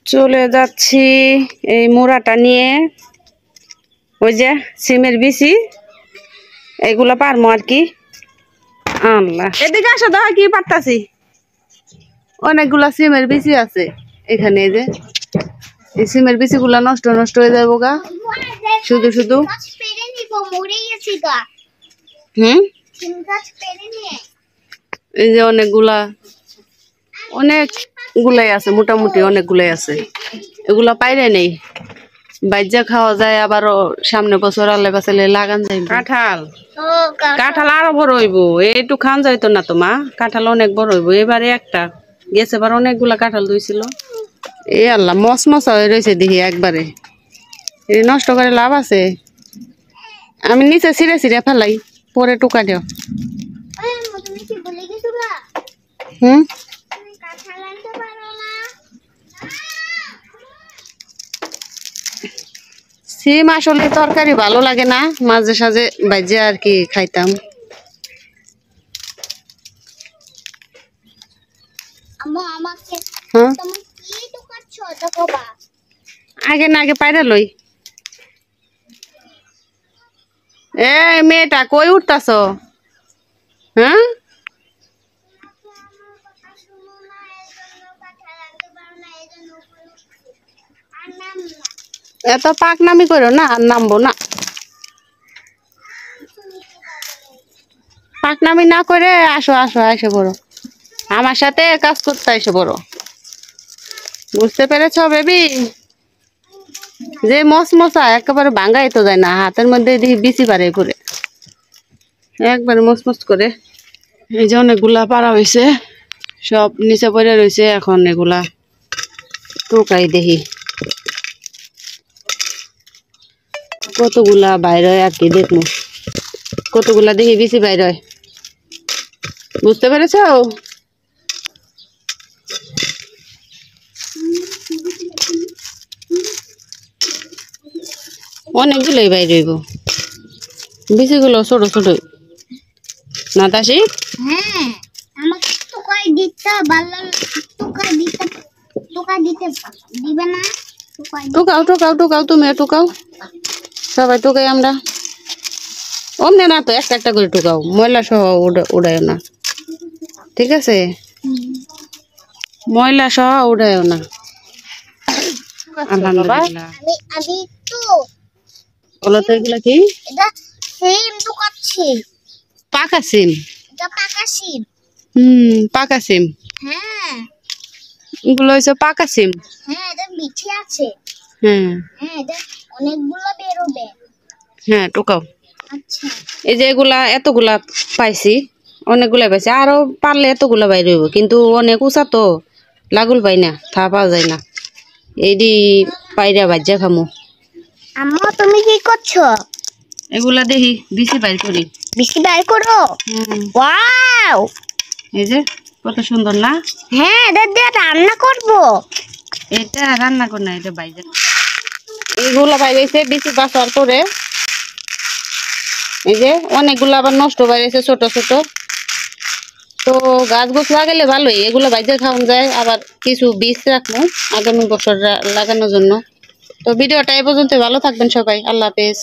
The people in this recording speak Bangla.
চলে যাচ্ছি এই মোড়াটা নিয়ে। ওই যে সিমের বিচি এগুলো পারমো আর কি। আল্লাহ, এদিকে আসো, দেখা কি পারতাছি। অনেকগুলা সিমের বিচি আছে এখানে। এই যে এই সিমের বিচি গুলা নষ্ট নষ্ট হয়ে যাবো গা শুধু শুধু। এই যে অনেকগুলাই আছে, মোটামুটি অনেকগুলাই আছে। এগুলা পাইরে নেই, বাইজা খাওয়া যায়। আবার সামনে বছর আল্লাহ বাঁচালে লাগান যায়। কাঁঠাল আরো বড় হইব, এইটু খান যাইতো না তো মা। কাঁঠাল অনেক বড় হইব এবারে। একটা গেছে এবার অনেকগুলা কাঁঠাল ধুইছিল। এই আল্লাহ, মশমশা হয়ে রয়েছে দেখি একবারে। এই নষ্ট করে লাভ আছে? আমি নিচে ছিঁড়ে ছিঁড়ে ফেলাই, পরে টুকা দিও। সিম আসলে তরকারি ভালো লাগে না, মাঝে সাঝে ভাইজে আর কি খাইতাম। আগে না আগে পায়রা লই। এ মেয়েটা কই উঠতাছ? হ্যাঁ, এত পাকনামি করো না, আর নামবো না। পাকনামি না করে আসো আসো, এসে বড় আমার সাথে কাজ করতে এসে বড়। বুঝতে পেরেছ বেবি? যে মশমশা একেবারে ভাঙ্গাই তো যায় না, হাতের মধ্যে দেখি বিচি পারে পরে একবারে মসমস করে। এই যে অনেকগুলা পাড়া হয়েছে, সব নিচে পড়ে রয়েছে। এখন এগুলা টুকাই দেখি কতগুলা বাইর হয় আর কি। দেখবো কতগুলা দেখি বেশি বাইর হয়। বুঝতে পেরেছ? অনেকগুলোই বাইর হইব, বেশিগুলো ছোট ছোট না তাসি? হ্যাঁ, আমাকে টুকাই দিতে ভালো, টুকাই দিতে দিবে না? টুকাও টুকাও টুকাও, তুমি টুকাও, সবাই টুকাই আমরা। অমনে না তো, একটা একটা করে টুকাও, ময়লা সহ উড়ায় না, ঠিক আছে? ময়লা সহ উড়ায় না। আলহামদুলিল্লাহ। আমি তো বলো তো এগুলা কি? এটা সিম টুকাচ্ছি। পাকা সিম? এটা পাকা সিম। পাকা সিম। হ্যাঁ, এগুলো হচ্ছে পাকা সিম। হ্যাঁ, এটা মিঠে আছে। হ্যাঁ হ্যাঁ, এটা অনেকগুলো বেরোবে। হ্যাঁ, টুকাও। আচ্ছা, এই যে এগুলা এতগুলা পাইছি, অনেকগুলা পাইছি, আরো পারলে এতগুলা বাইর হইব, কিন্তু অনেক উঁচা তো, লাগুল পাই না, থা পাওয়া যায় না। এইদি পাইরা ভাজ্যা খামু। আম্মা তুমি কি করছো? এগুলা দেখি বিচি বাইর করি। বেশি বের করো। ওয়াও, এই যে কত সুন্দর না? হ্যাঁ, এটা দিয়ে রান্না করব। এটা রান্না কর না, এটা বাইরে। এইগুলা বাইরেছে বিচি বাসার করে। এই যে অনেকগুলো আবার নষ্ট বাইরেছে ছোট ছোট। তো গাছ গোছ লাগাইলে ভালোই, এগুলো বাইরে খাওয়ান যায়। আবার কিছু বীজ রাখবো আগামী বছর লাগানোর জন্য। তো ভিডিওটা এই পর্যন্ত, ভালো থাকবেন সবাই, আল্লাহ হাফেজ।